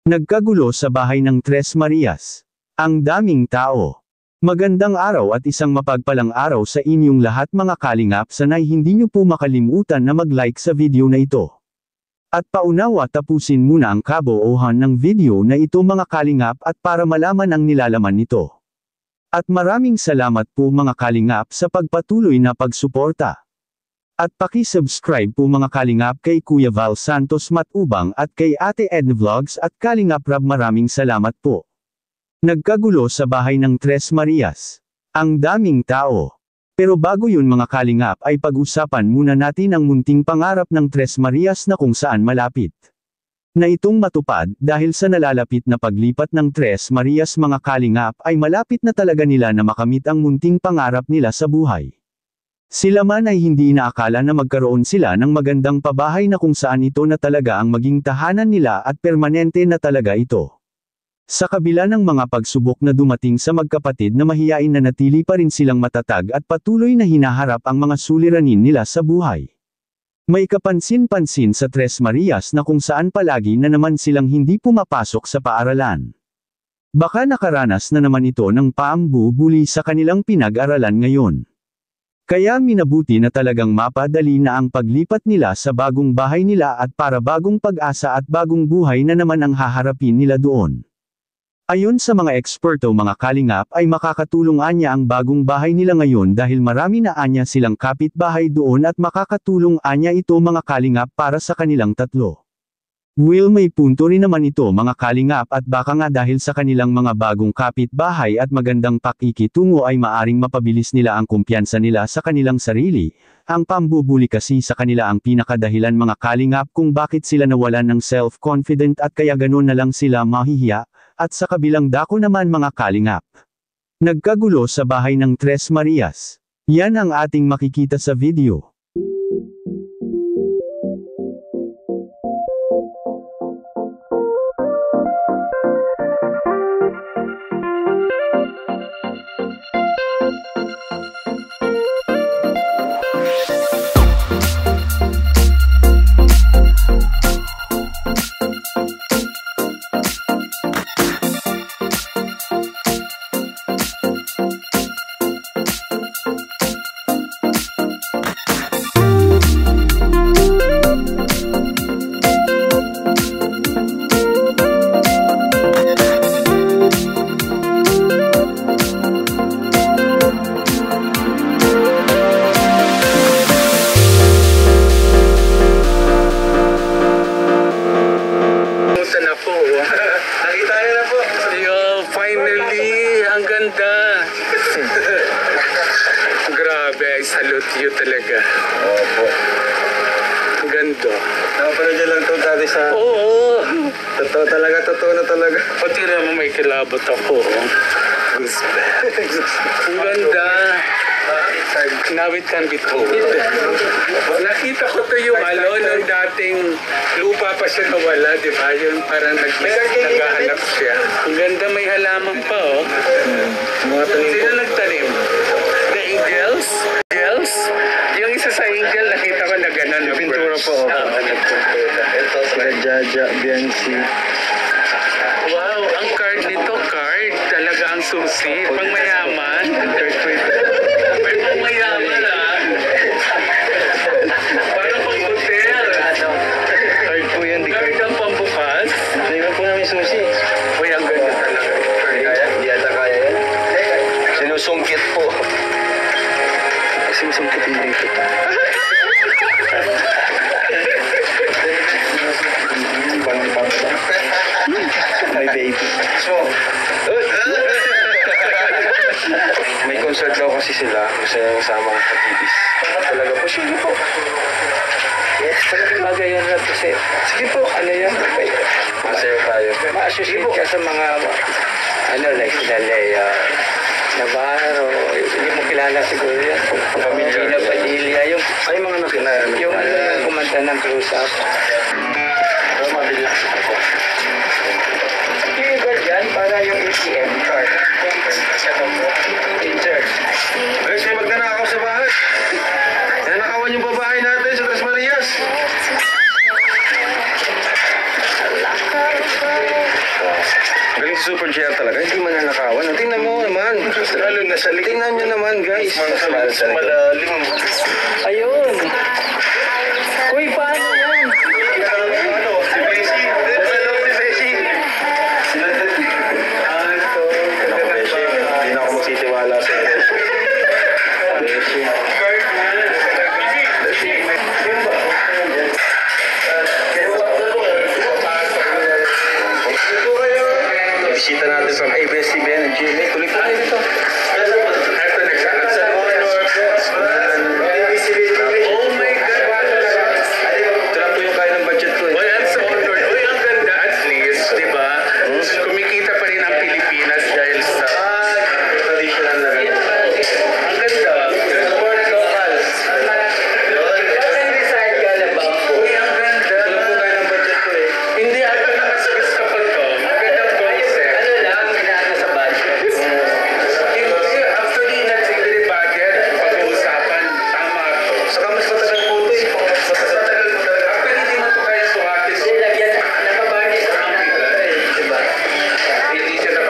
Nagkagulo sa bahay ng Tres Marias. Ang daming tao. Magandang araw at isang mapagpalang araw sa inyong lahat mga kalingap, sanay hindi nyo po makalimutan na mag-like sa video na ito. At paunawa tapusin muna ang kabuuhan ng video na ito mga kalingap at para malaman ang nilalaman nito. At maraming salamat po mga kalingap sa pagpatuloy na pagsuporta. At paki-subscribe po mga kalingap kay Kuya Val Santos Matubang at kay Ate Edna Vlogs at Kalingap Rab, maraming salamat po. Nagkagulo sa bahay ng Tres Marias. Ang daming tao. Pero bago yun mga kalingap ay pag-usapan muna natin ang munting pangarap ng Tres Marias na kung saan malapit na itong matupad dahil sa nalalapit na paglipat ng Tres Marias mga kalingap ay malapit na talaga nila na makamit ang munting pangarap nila sa buhay. Sila man ay hindi inaakala na magkaroon sila ng magandang pabahay na kung saan ito na talaga ang maging tahanan nila at permanente na talaga ito. Sa kabila ng mga pagsubok na dumating sa magkapatid na mahiyain, na natili pa rin silang matatag at patuloy na hinaharap ang mga suliranin nila sa buhay. May kapansin-pansin sa Tres Marias na kung saan palagi na naman silang hindi pumapasok sa paaralan. Baka nakaranas na naman ito ng paambubuli sa kanilang pinag-aralan ngayon. Kaya minabuti na talagang mapadali na ang paglipat nila sa bagong bahay nila at para bagong pag-asa at bagong buhay na naman ang haharapin nila doon. Ayon sa mga eksperto mga kalingap ay makakatulong anya ang bagong bahay nila ngayon dahil marami na anya silang kapitbahay doon at makakatulong anya ito mga kalingap para sa kanilang tatlo. May punto rin naman ito mga kalingap, at baka nga dahil sa kanilang mga bagong kapitbahay at magandang pakikitungo ay maaring mapabilis nila ang kumpiyansa nila sa kanilang sarili. Ang pambubuli kasi sa kanila ang pinakadahilan mga kalingap kung bakit sila nawalan ng self-confident at kaya ganoon na lang sila mahihiya, at sa kabilang dako naman mga kalingap. Nagkagulo sa bahay ng Tres Marias. Yan ang ating makikita sa video. Grabe, I salute you talaga. Opo. Ang ganda. Nakapanood dyan lang ito dati sa... Oo. Totoo talaga, totoo na talaga. Pati naman may kilabot ako. Ang ganda. Now it can be told. Nakita ko to yung nung dating lupa pa siya nawala, di ba? Yung parang naghahanap siya. Ang ganda, may halaman pa, oh. Sino nagtanim? The angels? Angels? Yung isa sa angel, nakita ko na gano'n. Pintura po. Ito sa Jaja, Bianchi. Wow, ang card nito, card. Talaga ang susi. Pang mayaman. May pang mayaman, ah. Parang pang hotel. Card po yan, di Card card. ang pambukas. Hindi po namin susi. Uy, ang ganda talaga. Hindi yata kaya yan. Sinusungkit po. Sinusungkit yung dito. My baby. May concert daw kasi sila. Gusto niya kasama ang Hatibis. Talaga po. Sige po. Yes, talagang bagay yan lang kasi. Sige po, ano yan? Masayo tayo. Ma-associate ka sa mga, like sila Lea, Navarro, hindi mo kilala siguro yan. Pamilya Padilla, yung mga nakilala. Yung kumanta ng close-up. Mabilis ako. Sige dyan, para yung ATM card. Teacher. Ay, siya magnanakaw sa bahay. Nanakawan yung babae natin sa Tres Marias. Magaling si Super JR talaga. Hindi man nanakawan. Tingnan mo naman. Lalo na sa likod. Tingnan nyo naman, guys. Malalim. Ayun. Uy, paano yan? Ano? Si Bessie. Si Bessie. Hindi na ako magsitiwala sa Bessie. Bisita natin from ABS-CBN and GMA. Tuloy pa tayo dito. Ito, nagkakasal mo. Oh my God! Ito lang po yung kaya ng budget ko. Well, I'm so honored. Uy, ang ganda at least, di ba? Kumikita